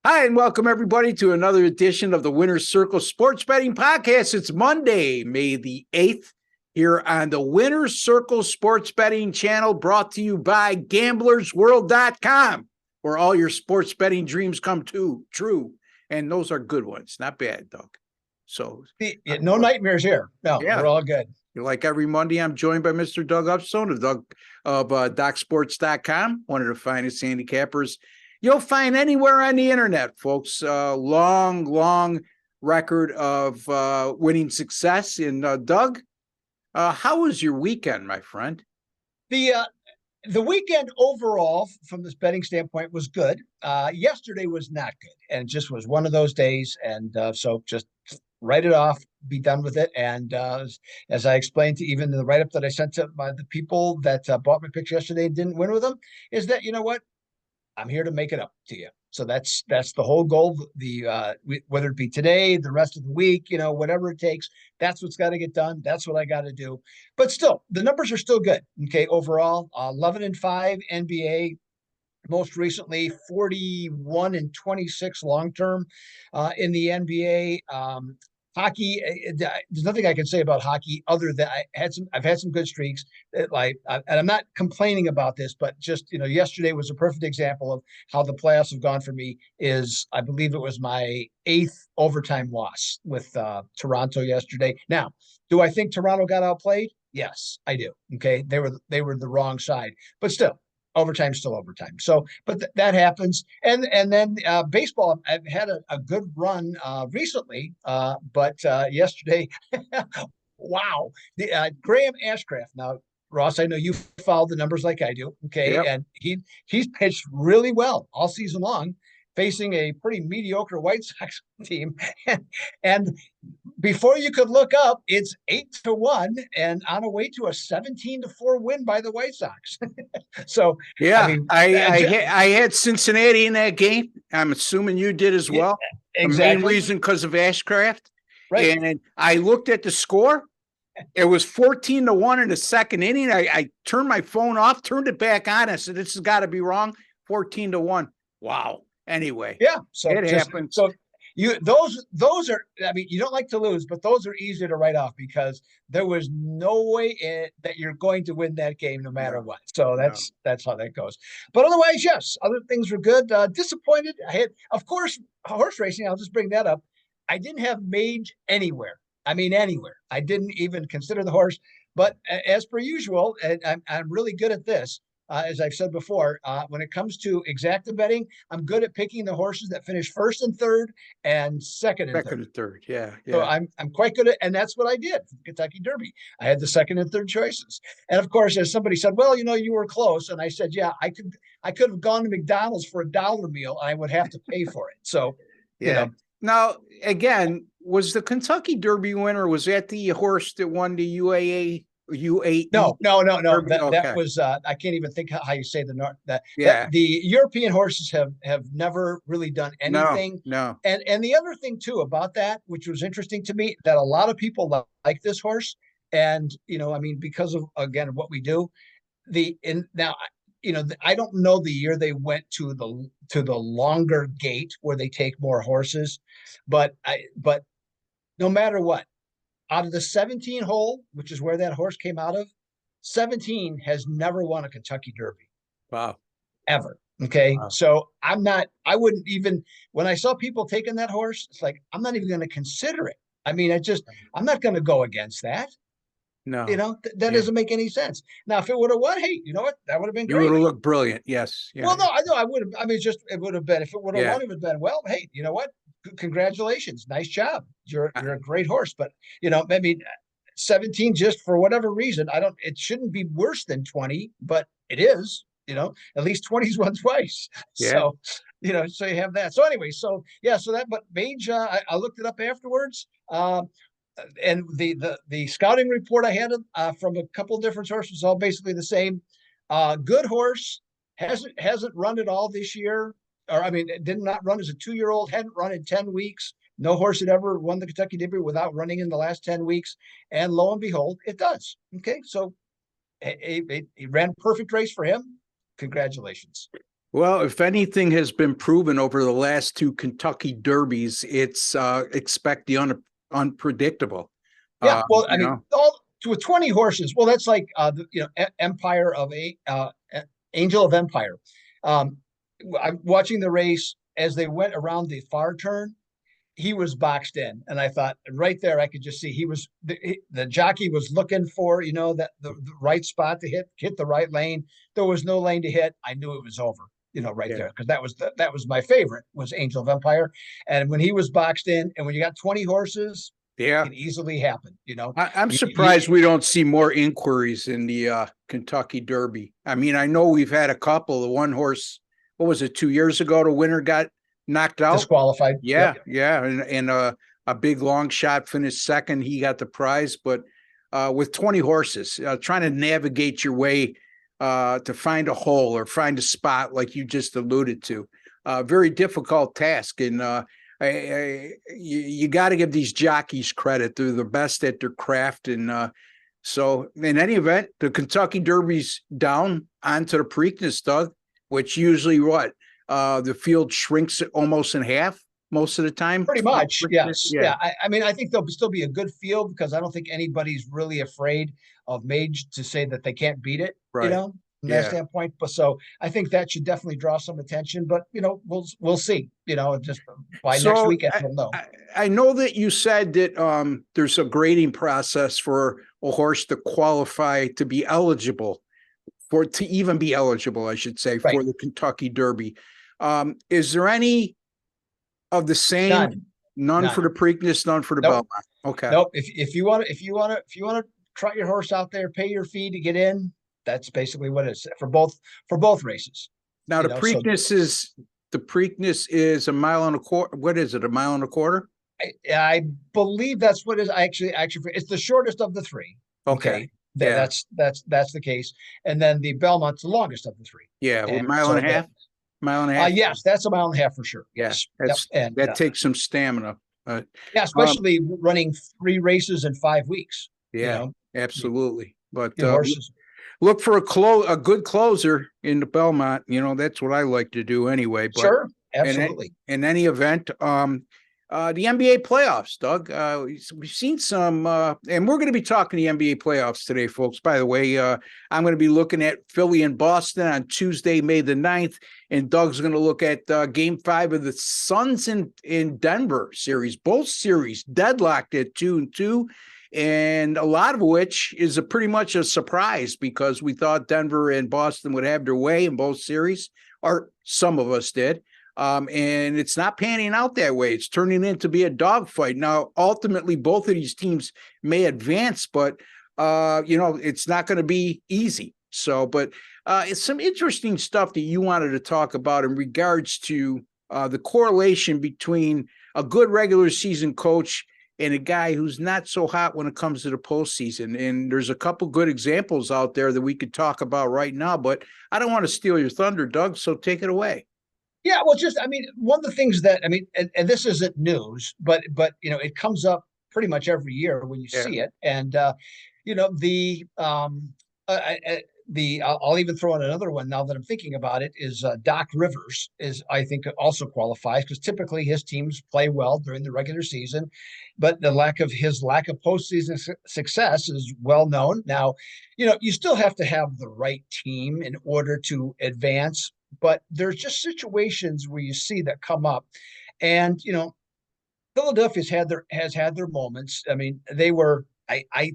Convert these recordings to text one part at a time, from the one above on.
Hi, and welcome everybody to another edition of the Winner's Circle Sports Betting Podcast. It's Monday, May the 8th, here on the Winner's Circle Sports Betting channel, brought to you by GamblersWorld.com, where all your sports betting dreams come true. And those are good ones, not bad, Doug. So, no nightmares here. No, yeah, we're all good. Like every Monday, I'm joined by Mr. Doug Upstone of DocSports.com, one of the finest handicappers you'll find anywhere on the internet, folks. Long record of winning success. And Doug, how was your weekend, my friend? The weekend overall, from this betting standpoint, was good. Yesterday was not good, and just was one of those days. And so just write it off, be done with it. And as I explained to even the write-up that I sent to the people that bought my picks yesterday and didn't win with them, is that, you know what? I'm here to make it up to you. So that's the whole goal. Whether it be today, the rest of the week, whatever it takes, that's what's got to get done. That's what I got to do. But still, the numbers are still good. Okay, overall, 11-5 NBA. Most recently, 41-26 long term in the NBA. Hockey, there's nothing I can say about hockey other than I've had some good streaks. And I'm not complaining about this, but just, yesterday was a perfect example of how the playoffs have gone for me. I believe it was my 8th overtime loss with Toronto yesterday. Now, do I think Toronto got outplayed? Yes, I do. Okay. They were the wrong side, but still, overtime, still overtime. So, but that happens. And then baseball, I've had a good run recently, but yesterday, wow. Graham Ashcraft. Now, Ross, I know you follow the numbers like I do. Okay. Yep. And he's pitched really well all season long, facing a pretty mediocre White Sox team. And before you could look up, it's 8-1 and on a way to a 17-4 win by the White Sox. So, yeah, I had Cincinnati in that game. I'm assuming you did as well. Yeah, exactly. The main reason because of Ashcraft. Right. And I looked at the score. It was 14-1 in the second inning. I turned my phone off, turned it back on. I said, this has got to be wrong. 14-1. Wow. Anyway. Yeah. So it happened. So those are, I mean, you don't like to lose, but those are easier to write off because there was no way that you're going to win that game no matter what. So that's how that goes. But otherwise, yes, other things were good. Disappointed. I had, of course, horse racing. I'll just bring that up. I didn't have Mage anywhere. I mean, anywhere. I didn't even consider the horse. But as per usual, and I'm really good at this. As I've said before, when it comes to exacta betting, I'm good at picking the horses that finish first and third and second and third. Yeah. So I'm quite good at, and that's what I did for the Kentucky Derby. I had the second and third choices. And of course, as somebody said, well, you were close. And I said, yeah, I could have gone to McDonald's for $1 meal. And I would have to pay for it. So, yeah. Now, again, was the Kentucky Derby winner, was that the horse that won the UAE? No. That was I can't even think how you say the European horses have never really done anything. No. And the other thing too about that, which was interesting to me, that a lot of people like this horse, and I mean, because of again what we do, I don't know the year they went to the longer gate where they take more horses, but no matter what. Out of the 17 hole, which is where that horse came out of, 17 has never won a Kentucky Derby. Wow. Ever. Okay. Wow. So I wouldn't even, when I saw people taking that horse, it's like, I'm not even going to consider it. I mean, I'm not going to go against that. No. That doesn't make any sense. Now, if it would have won, hey, you know what? That would have been great. You would have looked brilliant. Yes. Yeah. Well, no, I would have. I mean, it would have been, if it would have won, it would have been, well, hey, you know what? Congratulations. Nice job. You're a great horse. But, I mean, 17, just for whatever reason, it shouldn't be worse than 20, but it is, at least 20's won twice. Yeah. So, so you have that. So anyway, but Mage, I looked it up afterwards. And the scouting report I had from a couple of different sources, all basically the same. Good horse, hasn't run at all this year. Or I mean, it did not run as a 2-year-old, hadn't run in 10 weeks. No horse had ever won the Kentucky Derby without running in the last 10 weeks. And lo and behold, it does. Okay. So it ran a perfect race for him. Congratulations. Well, if anything has been proven over the last two Kentucky Derbies, it's expect the unpredictable. Yeah, well, I You mean, know, all with 20 horses. Well, that's like Empire of Angel of Empire. Um, I'm watching the race as they went around the far turn. He was boxed in, and I thought right there I could just see he was the jockey was looking for that the right spot to hit the right lane. There was no lane to hit. I knew it was over. Right yeah, there because that was my favorite was Angel of Empire, and when he was boxed in, and when you got 20 horses, it yeah. can easily happen. I'm You surprised we don't see more inquiries in the Kentucky Derby. I mean, I know we've had a couple. The one horse, what was it, 2 years ago? The winner got knocked out. disqualified. Yeah, Yep. yeah, and a big long shot finished second. He got the prize, but with 20 horses, trying to navigate your way to find a hole or find a spot, like you just alluded to, very difficult task. And you got to give these jockeys credit; they're the best at their craft. And so, in any event, the Kentucky Derby's down onto the Preakness, Doug, which usually the field shrinks almost in half most of the time. Pretty much, yes. Yeah, Yeah. I mean, I think there'll still be a good field because I don't think anybody's really afraid of Mage to say that they can't beat it, right. from that Yeah. standpoint. But so I think that should definitely draw some attention. But we'll see. Just by next So weekend we'll know. I know that you said that there's a grading process for a horse to qualify to be eligible to even be eligible, I should say, Right. for the Kentucky Derby. Is there any of the same? None. None for None. the Preakness, none for the Nope. Belmont. Okay. Nope. If you want to trot your horse out there, pay your fee to get in. That's basically what it is for both races. Now You the know, so Preakness is a mile and a quarter. What is it? A mile and a quarter? I believe that's what is actually it's the shortest of the three. Okay. Okay, Yeah. that's the case, and then the Belmont's the longest of the three. Yeah. Well, And mile so and a half. Mile and a half. yes, that's a mile and a half for sure. Yeah. Yes, yep, and That takes some stamina. yeah, Um, especially running 3 races in 5 weeks. yeah, The absolutely. But horses. look for a good closer in the Belmont. That's what I like to do anyway. But Sure, in absolutely. any event, the NBA playoffs, Doug. We've seen some, and we're going to be talking the NBA playoffs today, folks. By the way, I'm going to be looking at Philly and Boston on Tuesday, May the 9th, and Doug's going to look at Game 5 of the Suns in Denver series. Both series deadlocked at 2-2, and a lot of which is pretty much a surprise because we thought Denver and Boston would have their way in both series, or some of us did. And it's not panning out that way. It's turning into be a dogfight. Now, ultimately, both of these teams may advance, but it's not going to be easy. So, but it's some interesting stuff that you wanted to talk about in regards to the correlation between a good regular season coach and a guy who's not so hot when it comes to the postseason. And there's a couple good examples out there that we could talk about right now, but I don't want to steal your thunder, Doug. So take it away. Yeah, well, one of the things that and this isn't news, but it comes up pretty much every year when you Yeah. see it, and I'll even throw in another one now that I'm thinking about it is Doc Rivers is I think also qualifies because typically his teams play well during the regular season, but the lack of postseason success is well known. Now, you still have to have the right team in order to advance, but there's just situations where you see that come up, and Philadelphia's has had their moments. I mean, they were I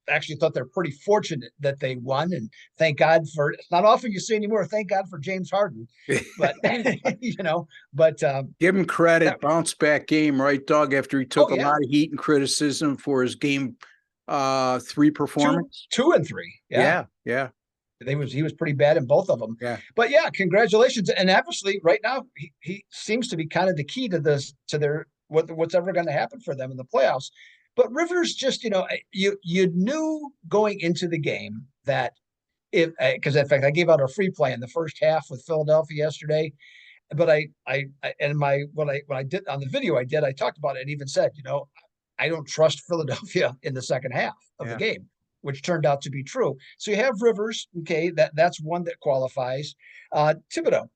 actually thought they're pretty fortunate that they won, and thank God for it's not often you see anymore. Thank God for James Harden, but but Give him credit, bounce back game, right, Doug? After he took a yeah. lot of heat and criticism for his game 3 performance. Two and three. Yeah. He was pretty bad in both of them. Yeah. But yeah, congratulations. And obviously, right now he seems to be kind of the key to this to their what's ever going to happen for them in the playoffs. But Rivers just you knew going into the game that because in fact I gave out a free play in the first half with Philadelphia yesterday. But I and my what I did on the video I talked about it and even said I don't trust Philadelphia in the second half of the game. which turned out to be true. So you have Rivers, okay, that's one that qualifies. Thibodeau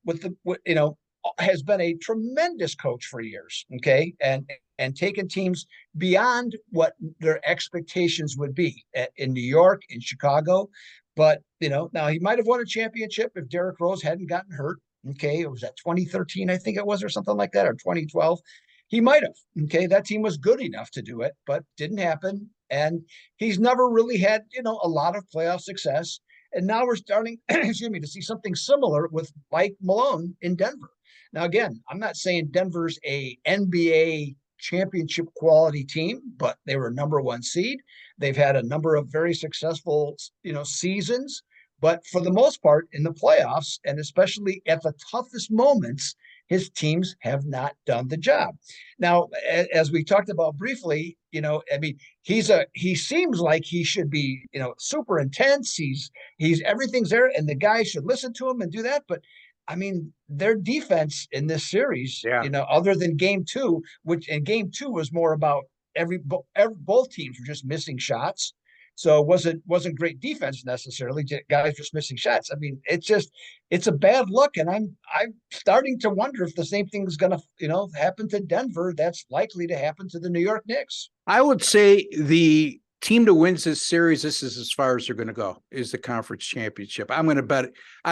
has been a tremendous coach for years, okay, and taken teams beyond what their expectations would be in New York, in Chicago. But now he might have won a championship if Derrick Rose hadn't gotten hurt. Okay, it was at 2013, I think it was, or something like that, or 2012. He might have. Okay, that team was good enough to do it, but didn't happen. And he's never really had a lot of playoff success. And now we're starting, excuse me, to see something similar with Mike Malone in Denver. Now, again, I'm not saying Denver's a NBA championship quality team, but they were number one seed. They've had a number of very successful, seasons. But for the most part, in the playoffs, and especially at the toughest moments, his teams have not done the job. Now, as we talked about briefly, he seems like he should be, super intense. He's everything's there, and the guys should listen to him and do that. But their defense in this series, other than game two, which in game two was more about both teams were just missing shots. So it wasn't great defense necessarily, guys just missing shots. It's a bad look, and I'm starting to wonder if the same thing is going to happen to Denver. That's likely to happen to the New York Knicks. I would say the team that wins this series, this is as far as they're going to go, is the conference championship. I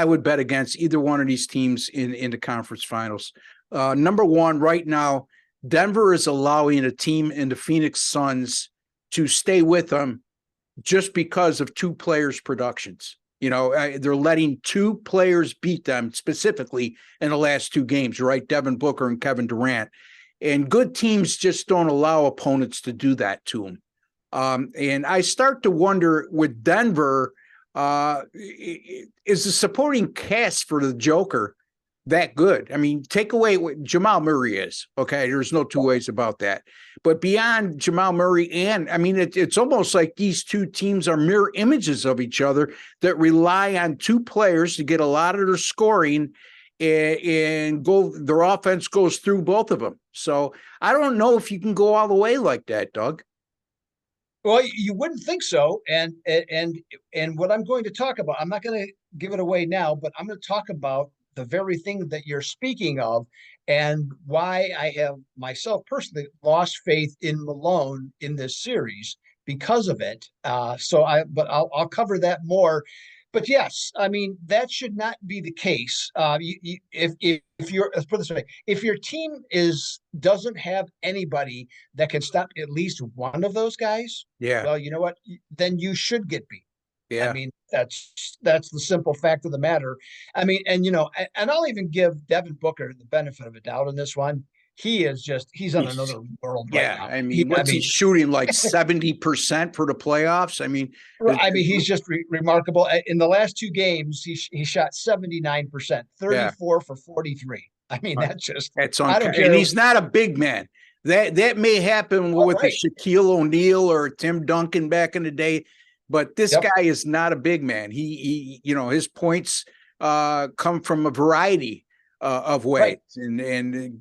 would bet against either one of these teams in the conference finals. Number one, right now, Denver is allowing a team in the Phoenix Suns to stay with them just because of two players' productions. They're letting two players beat them specifically in the last two games, right? Devin Booker and Kevin Durant. And good teams just don't allow opponents to do that to them. And I start to wonder with Denver, is the supporting cast for the Joker that good? Take away what Jamal Murray is. Okay, there's no two ways about that. But beyond Jamal Murray, and it's almost like these two teams are mirror images of each other that rely on two players to get a lot of their scoring, and their offense goes through both of them. So I don't know if you can go all the way like that, Doug. Well, you wouldn't think so. And what I'm going to talk about, I'm not going to give it away now, but I'm going to talk about the very thing that you're speaking of and why I have myself personally lost faith in Malone in this series because of it. But I'll cover that more. But yes, that should not be the case. If you're, let's put it this way, if your team doesn't have anybody that can stop at least one of those guys, well, you know what? Then you should get beat. Yeah. That's the simple fact of the matter. And I'll even give Devin Booker the benefit of a doubt on this one. He's on another world right now. What's he shooting, like 70% for the playoffs? He's just remarkable. In the last two games, he shot 79%, 34 for 43. That's I don't care. And he's not a big man. That may happen with a Shaquille O'Neal or Tim Duncan back in the day, but this guy is not a big man. He his points come from a variety of ways, and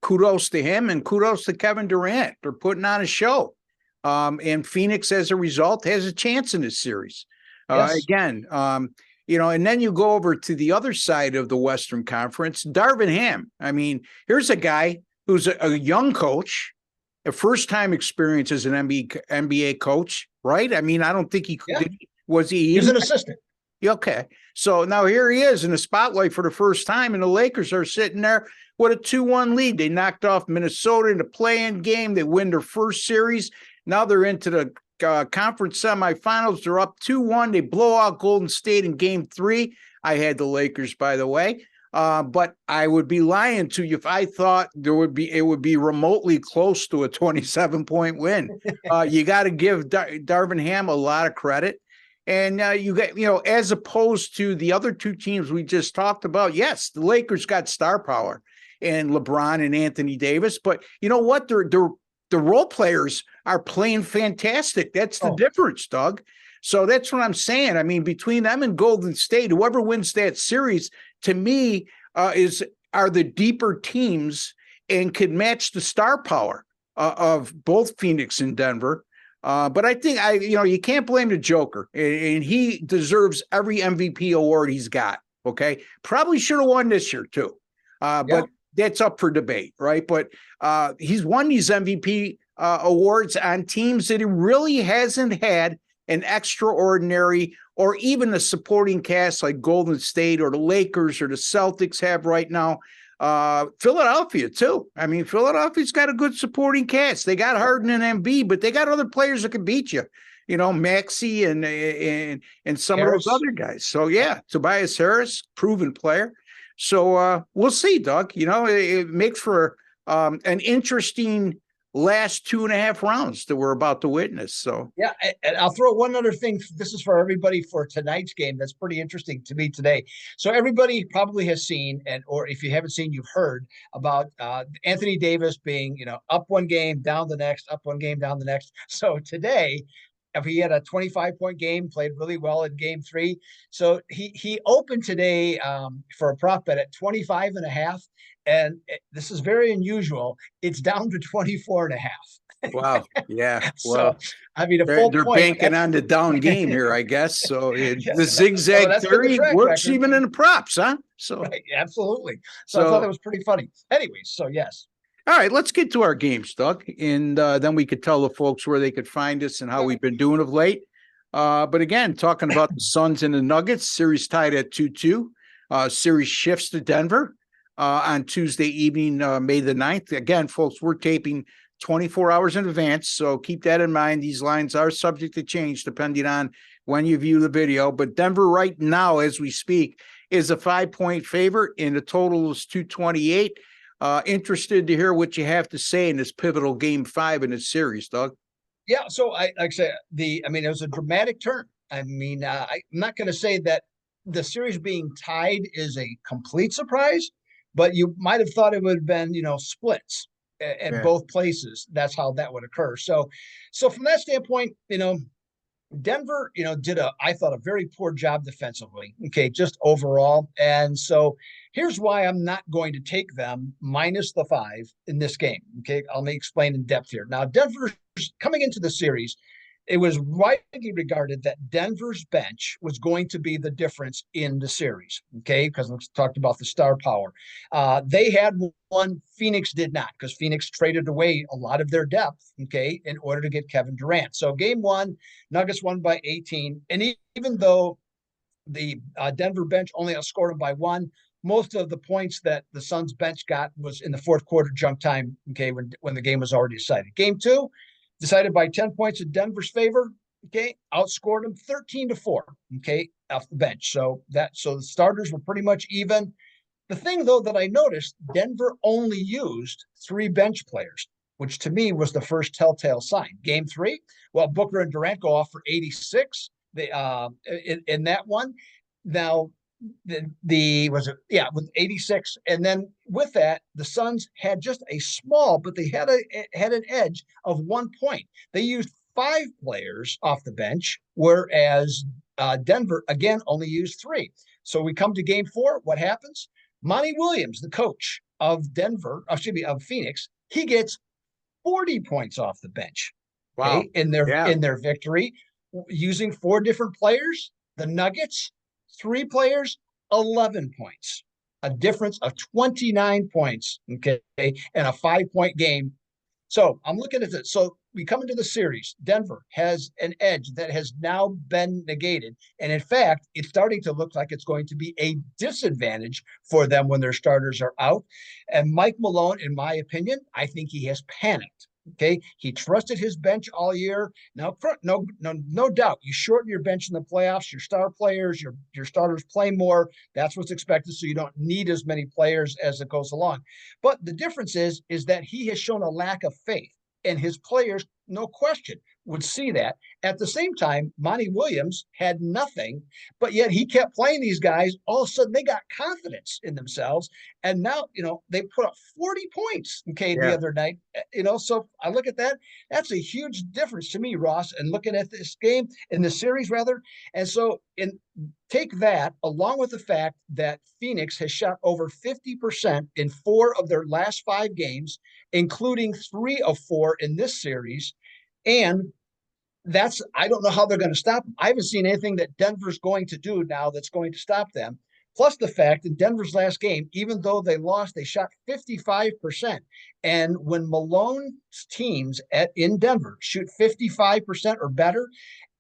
kudos to him and kudos to Kevin Durant. They're putting on a show, and Phoenix, as a result, has a chance in this series. Again, and then you go over to the other side of the Western Conference, Darvin Ham. Here's a guy who's a young coach, a first-time experience as an NBA coach, right? I don't think he was. He was an assistant. Okay. So now here he is in the spotlight for the first time, and the Lakers are sitting there with a 2-1 lead. They knocked off Minnesota in the play-in game. They win their first series. Now they're into the conference semifinals. They're up 2-1. They blow out Golden State in game 3. I had the Lakers, by the way. But I would be lying to you if I thought it would be remotely close to a 27-point win. You got to give Darvin Ham a lot of credit. And you get, as opposed to the other two teams we just talked about, yes, the Lakers got star power and LeBron and Anthony Davis. But you know what? The role players are playing fantastic. That's the difference, Doug. So that's what I'm saying. Between them and Golden State, whoever wins that series, to me, are the deeper teams and could match the star power of both Phoenix and Denver. But I think you can't blame the Joker, and he deserves every MVP award he's got. Okay, probably should have won this year too, but that's up for debate, right? But he's won these MVP awards on teams that he really hasn't had an extraordinary or even a supporting cast like Golden State or the Lakers or the Celtics have right now. Philadelphia too. I mean, Philadelphia's got a good supporting cast. They got Harden and Embiid, but they got other players that can beat you. Maxey and some Harris. of those other guys. So yeah, Tobias Harris, proven player. So we'll see, Doug. It makes for an interesting last 2.5 rounds that we're about to witness. So yeah, and I'll throw one other thing. This is for everybody for tonight's game. That's pretty interesting to me today. So everybody probably has seen, or if you haven't seen, you've heard about Anthony Davis being, up one game, down the next, up one game, down the next. So today, if he had a 25-point game, played really well in game 3. So he opened today for a prop bet at 25.5. And this is very unusual. It's down to 24.5. Wow. Yeah. So, well, I mean, they're banking on the down game here, I guess. So the zigzag theory works record. Even in the props, huh? So right, absolutely. So I thought that was pretty funny. Anyways, so yes. All right, let's get to our games, Doug, and then we could tell the folks where they could find us and how we've been doing of late. But again, talking about the Suns and the Nuggets, series tied at 2-2. Series shifts to Denver on Tuesday evening, May the 9th. Again, folks, we're taping 24 hours in advance, so keep that in mind. These lines are subject to change depending on when you view the video. But Denver right now, as we speak, is a 5-point favorite, and the total is 228. Interested to hear what you have to say in this pivotal game 5 in this series, Doug. Yeah, so like I said, it was a dramatic turn. I'm not going to say that the series being tied is a complete surprise, but you might have thought it would have been, splits at both places. That's how that would occur. So from that standpoint, Denver, did I thought a very poor job defensively. Okay, just overall. And so here's why I'm not going to take them minus the 5 in this game. Okay, I'll explain in depth here. Now, Denver's coming into the series, it was widely regarded that Denver's bench was going to be the difference in the series. Okay, because let's talk about the star power. They had one, Phoenix did not, because Phoenix traded away a lot of their depth, okay, in order to get Kevin Durant. So game 1, Nuggets won by 18. And even though the Denver bench only outscored them by 1, most of the points that the Suns bench got was in the fourth quarter junk time, okay, when the game was already decided. Game 2, decided by 10 points in Denver's favor, okay, outscored them 13-4, okay, off the bench. So the starters were pretty much even. The thing, though, that I noticed, Denver only used 3 bench players, which to me was the first telltale sign. Game 3, well, Booker and Durant go off for 86 in that one. Now, with 86, and then with that, the Suns had just a small, but they had an edge of 1 point. They used 5 players off the bench, whereas Denver again only used 3. So we come to game 4. What happens? Monty Williams, the coach of Phoenix, he gets 40 points off the bench. Wow. Okay, in their victory, using 4 different players. The Nuggets, 3 players, 11 points, a difference of 29 points. Okay, and a 5-point game. So I'm looking at it. So we come into the series. Denver has an edge that has now been negated. And in fact, it's starting to look like it's going to be a disadvantage for them when their starters are out. And Mike Malone, in my opinion, I think he has panicked. Okay, he trusted his bench all year. Now, no doubt, you shorten your bench in the playoffs. Your star players, your starters play more. That's what's expected. So you don't need as many players as it goes along. But the difference is that he has shown a lack of faith, and his players, no question, would see that. At the same time, Monty Williams had nothing, but yet he kept playing these guys. All of a sudden, they got confidence in themselves. And now, they put up 40 points, the other night. So I look at that. That's a huge difference to me, Ross, and looking at this game, in the series, rather. And so take that, along with the fact that Phoenix has shot over 50% in 4 of their last 5 games, including 3 of 4 in this series. And I don't know how they're going to stop them. I haven't seen anything that Denver's going to do now that's going to stop them. Plus the fact in Denver's last game, even though they lost, they shot 55%. And when Malone's teams in Denver shoot 55% or better,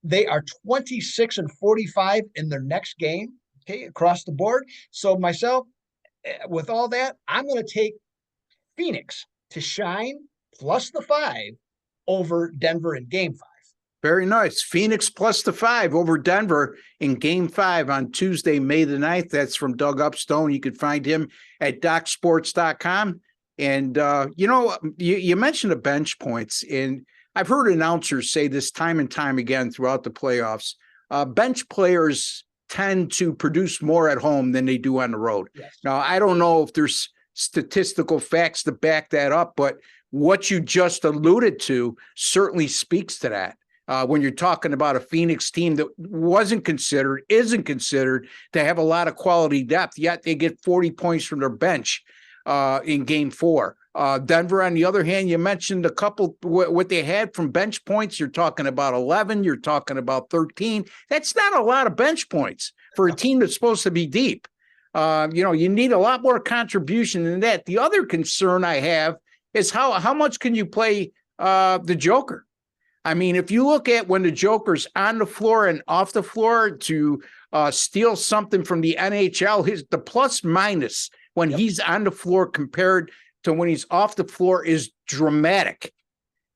they are 26-45 in their next game, okay, across the board. So myself, with all that, I'm going to take Phoenix to shine plus the 5 over Denver in game 5. Very nice. Phoenix plus the 5 over Denver in game 5 on Tuesday, May the 9th. That's from Doug Upstone. You can find him at docsports.com. And, you mentioned the bench points, and I've heard announcers say this time and time again throughout the playoffs. Bench players tend to produce more at home than they do on the road. Yes. Now, I don't know if there's statistical facts to back that up, but what you just alluded to certainly speaks to that. When you're talking about a Phoenix team that isn't considered to have a lot of quality depth, yet they get 40 points from their bench in game 4. Denver, on the other hand, you mentioned a couple, what they had from bench points. You're talking about 11, you're talking about 13. That's not a lot of bench points for a team that's supposed to be deep. You need a lot more contribution than that. The other concern I have is how much can you play the Joker? I mean, if you look at when the Joker's on the floor and off the floor to steal something from the NHL, the plus minus when he's on the floor compared to when he's off the floor is dramatic.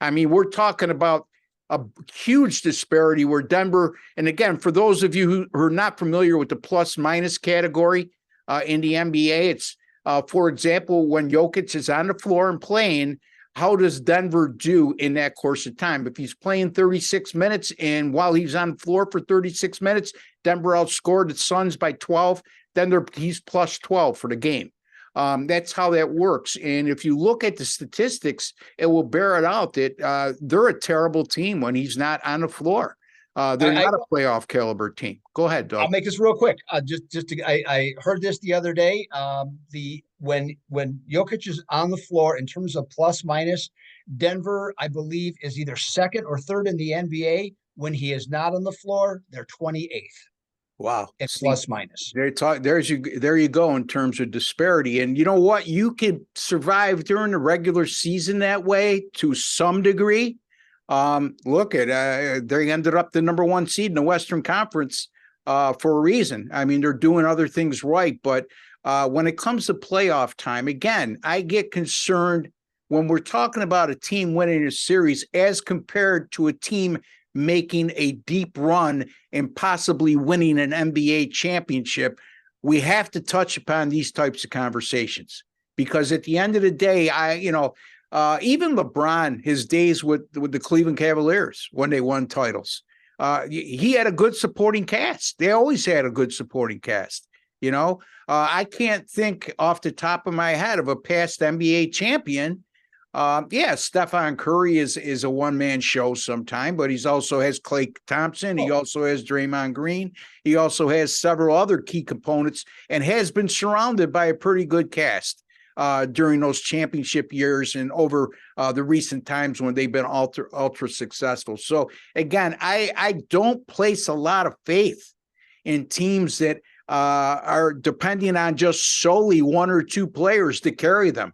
I mean, we're talking about a huge disparity where Denver, and again, for those of you who are not familiar with the plus minus category in the NBA, it's, for example, when Jokic is on the floor and playing, how does Denver do in that course of time? If he's playing 36 minutes and while he's on the floor for 36 minutes, Denver outscored the Suns by 12, then he's plus 12 for the game. That's how that works. And if you look at the statistics, it will bear it out that they're a terrible team when he's not on the floor. They're not a playoff caliber team. Go ahead, Doug. I'll make this real quick. I heard this the other day. When Jokic is on the floor in terms of plus minus, Denver, I believe, is either second or third in the NBA. When he is not on the floor, they're 28th. Wow. It's plus minus. There you go in terms of disparity. And you know what? You could survive during the regular season that way to some degree. Look at they ended up the number 1 seed in the Western Conference for a reason. I mean, they're doing other things right, but when it comes to playoff time, again, I get concerned when we're talking about a team winning a series as compared to a team making a deep run and possibly winning an NBA championship. We have to touch upon these types of conversations because at the end of the day, even LeBron, his days with the Cleveland Cavaliers when they won titles, he had a good supporting cast. They always had a good supporting cast. I can't think off the top of my head of a past NBA champion. Stephen Curry is a one-man show sometime, but he's also has Klay Thompson. He also has Draymond Green. He also has several other key components and has been surrounded by a pretty good cast during those championship years and over the recent times when they've been ultra successful. So again, I don't place a lot of faith in teams that are depending on just solely 1 or 2 players to carry them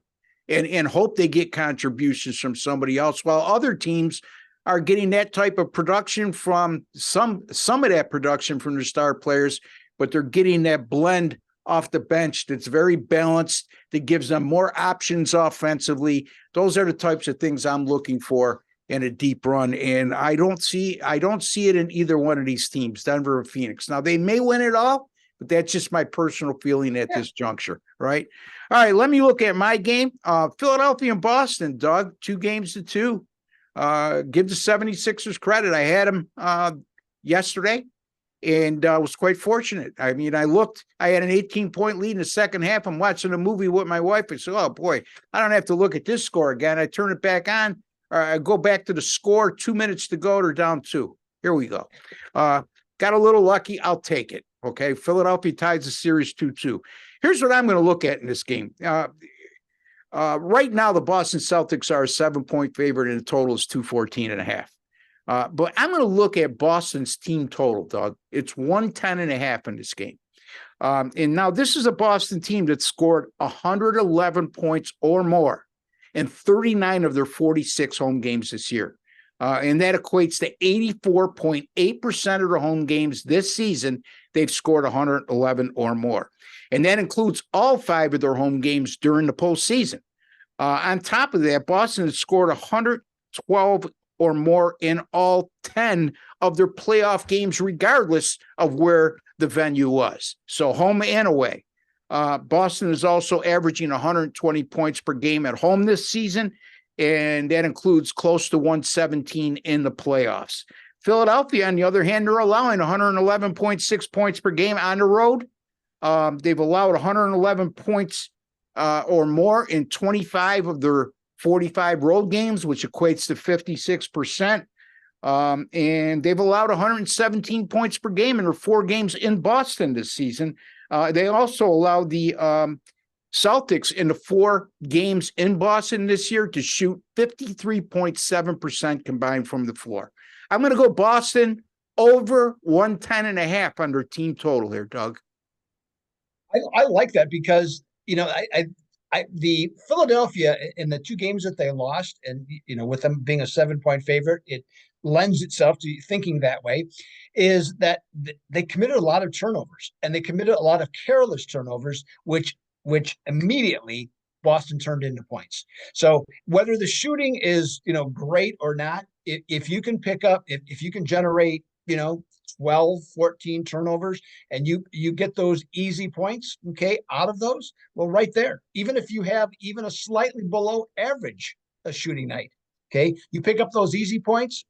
and hope they get contributions from somebody else, while other teams are getting that type of production from some of that production from their star players, but they're getting that blend off the bench that's very balanced, that gives them more options offensively. Those are the types of things I'm looking for in a deep run, and I don't see it in either one of these teams, Denver or Phoenix. Now, they may win it all, but that's just my personal feeling at this juncture, right? All right, let me look at my game. Philadelphia and Boston, Doug, 2-2. Give the 76ers credit. I had them yesterday and was quite fortunate. I mean, I had an 18-point lead in the second half. I'm watching a movie with my wife. I said, oh, boy, I don't have to look at this score again. I turn it back on. I go back to the score, 2 minutes to go. They're down 2. Here we go. Got a little lucky. I'll take it. Okay, Philadelphia ties the series 2-2. Here's what I'm going to look at in this game. Right now, the Boston Celtics are a 7-point favorite, and the total is 214.5. But I'm going to look at Boston's team total, Doug. It's 110.5 in this game. And now this is a Boston team that scored 111 points or more in 39 of their 46 home games this year. And that equates to 84.8% of their home games this season. They've scored 111 or more. And that includes all 5 of their home games during the postseason. On top of that, Boston has scored 112 or more in all 10 of their playoff games, regardless of where the venue was. So home and away. Boston is also averaging 120 points per game at home this season, and that includes close to 117 in the playoffs. Philadelphia, on the other hand, they're allowing 111.6 points per game on the road. They've allowed 111 points or more in 25 of their 45 road games, which equates to 56%. And they've allowed 117 points per game in their 4 games in Boston this season. They also allowed the Celtics in the 4 games in Boston this year to shoot 53.7% combined from the floor. I'm going to go Boston over 110.5 on their team total here, Doug. I like that because, the Philadelphia in the 2 games that they lost, and, with them being a 7-point favorite, it lends itself to thinking that way, is that they committed a lot of turnovers, and they committed a lot of careless turnovers, which immediately Boston turned into points. So whether the shooting is, great or not, if you can pick up, if you can generate, 12, 14 turnovers, and you get those easy points, okay, out of those, well, right there, even if you have even a slightly below average a shooting night, okay, you pick up those easy points,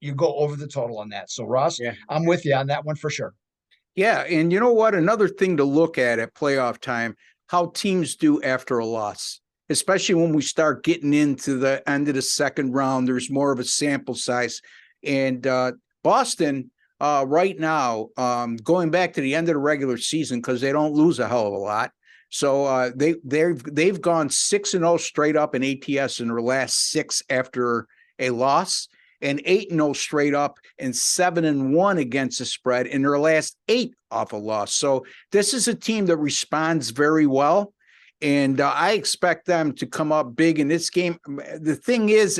you go over the total on that. So, Ross, yeah, I'm with you on that one for sure. Yeah, and you know what? Another thing to look at playoff time, how teams do after a loss, especially when we start getting into the end of the second round. There's more of a sample size. And Boston, right now, going back to the end of the regular season, because they don't lose a hell of a lot. So they've gone 6-0 straight up in ATS in their last 6 after a loss, and 8-0 straight up and 7-1 against the spread in their last 8 off a loss. So this is a team that responds very well, and I expect them to come up big in this game. The thing is,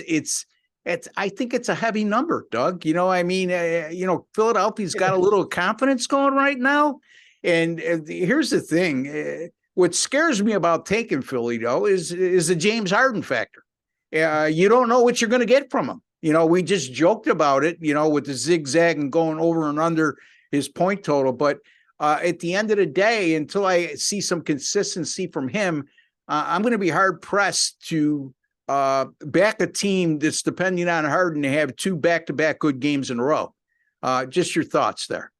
I think it's a heavy number, Doug. Philadelphia's got a little confidence going right now, and here's the thing: what scares me about taking Philly, though, is the James Harden factor. You don't know what you're going to get from him. We just joked about it, with the zigzag and going over and under his point total. But at the end of the day, until I see some consistency from him, I'm going to be hard pressed to back a team that's depending on Harden to have 2 back-to-back good games in a row. Just your thoughts there.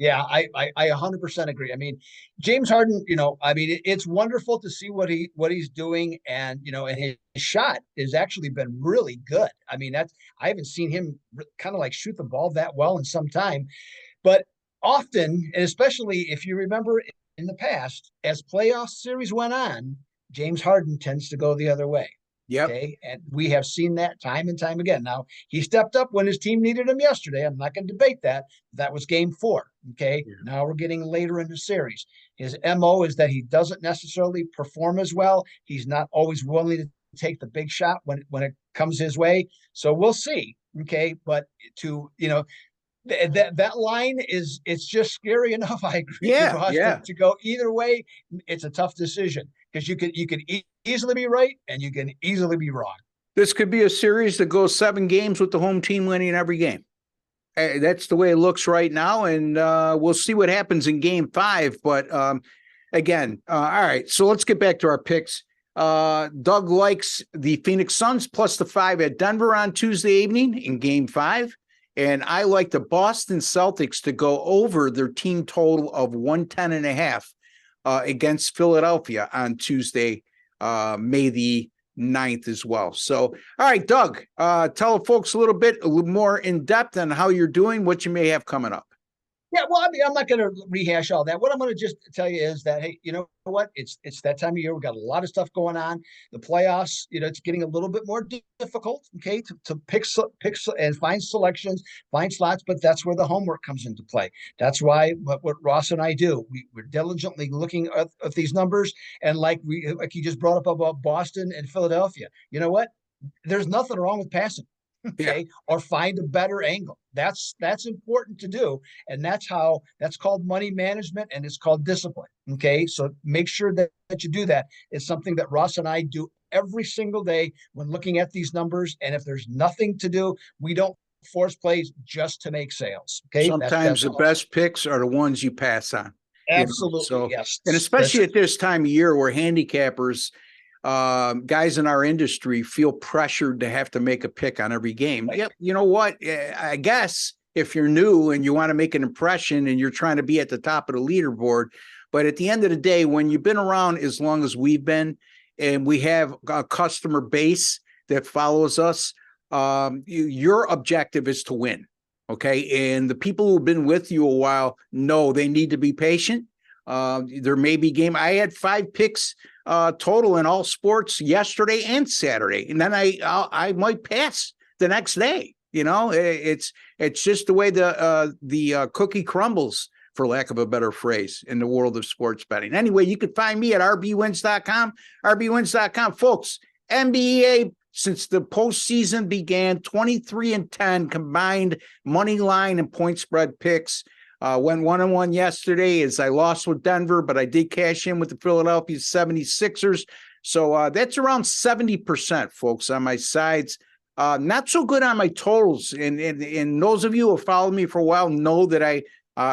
Yeah, I 100% agree. I mean, James Harden, it's wonderful to see what he's doing, and and his shot has actually been really good. I mean, I haven't seen him kind of like shoot the ball that well in some time, but often, and especially if you remember in the past, as playoff series went on, James Harden tends to go the other way. Yep. Okay. And we have seen that time and time again. Now, he stepped up when his team needed him yesterday. I'm not going to debate that. That was game 4. Okay. Yeah. Now we're getting later in the series. His MO is that he doesn't necessarily perform as well. He's not always willing to take the big shot when it comes his way. So we'll see. Okay. But that line it's just scary enough. I agree. To go either way, it's a tough decision, because you can easily be right and you can easily be wrong. This could be a series that goes 7 games with the home team winning every game. That's the way it looks right now, and we'll see what happens in game 5. But again, all right, so let's get back to our picks. Doug likes the Phoenix Suns plus the 5 at Denver on Tuesday evening in game 5. And I like the Boston Celtics to go over their team total of 110.5 against Philadelphia on Tuesday, May the 9th as well. So, all right, Doug, tell folks a little more in depth on how you're doing, what you may have coming up. Yeah, well, I mean, I'm not going to rehash all that. What I'm going to just tell you is that, hey, you know what? It's that time of year. We've got a lot of stuff going on. The playoffs, it's getting a little bit more difficult. Okay, to pick and find selections, find slots, but that's where the homework comes into play. That's why what Ross and I do. We're diligently looking at these numbers, and like you just brought up about Boston and Philadelphia. You know what? There's nothing wrong with passing. Yeah. Okay, or find a better angle. That's important to do, and that's called money management, and it's called discipline. Okay, so make sure that you do that. It's something that Ross and I do every single day when looking at these numbers. And if there's nothing to do, we don't force plays just to make sales. Okay, Sometimes that's the best picks are the ones you pass on. absolutely So, yes. and especially at this time of year where handicappers, guys in our industry feel pressured to have to make a pick on every game. Right. Yep. You know what? I guess if you're new and you want to make an impression and you're trying to be at the top of the leaderboard, but at the end of the day, when you've been around as long as we've been and we have a customer base that follows us, your objective is to win. Okay. And the people who've been with you a while know they need to be patient. There may be game. I had 5 picks total in all sports yesterday and Saturday, and then I might pass the next day. It's just the way the cookie crumbles, for lack of a better phrase, in the world of sports betting. Anyway, you can find me at rbwins.com, rbwins.com, folks. NBA, since the postseason began, 23-10 combined money line and point spread picks. Went 1-1 yesterday as I lost with Denver, but I did cash in with the Philadelphia 76ers. So that's around 70%, folks, on my sides. Not so good on my totals. And those of you who have followed me for a while know that I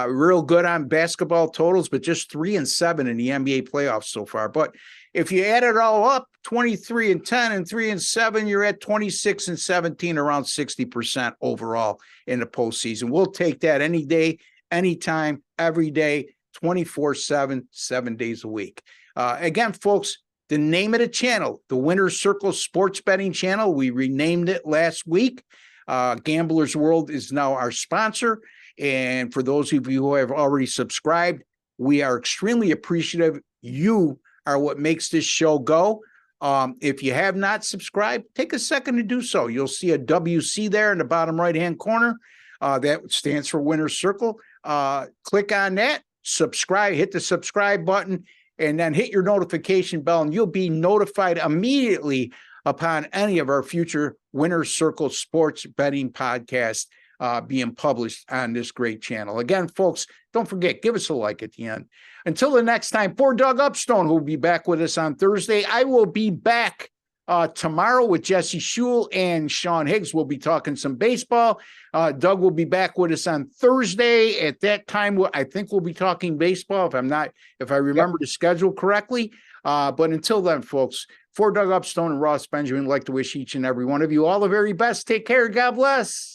real good on basketball totals, but just 3-7 in the NBA playoffs so far. But if you add it all up, 23-10 and 3-7, you're at 26-17, around 60% overall in the postseason. We'll take that any day, anytime, every day, 24/7, 7 days a week. Again, folks, the name of the channel, the Winner's Circle Sports Betting Channel, we renamed it last week. Gamblers World is now our sponsor. And for those of you who have already subscribed, we are extremely appreciative. You are what makes this show go. If you have not subscribed, take a second to do so. You'll see a WC there in the bottom right-hand corner. That stands for Winner's Circle. Click on that, subscribe, hit the subscribe button, and then hit your notification bell, and you'll be notified immediately upon any of our future Winner's Circle sports betting podcasts being published on this great channel. Again, folks, don't forget, give us a like at the end. Until the next time, for Doug Upstone, who will be back with us on Thursday, I will be back tomorrow with Jesse Shule and Sean Higgs. We'll be talking some baseball. Doug will be back with us on Thursday. At that time, I think we'll be talking baseball, if I remember the schedule correctly. But until then, folks, for Doug Upstone and Ross Benjamin, I'd like to wish each and every one of you all the very best. Take care. God bless.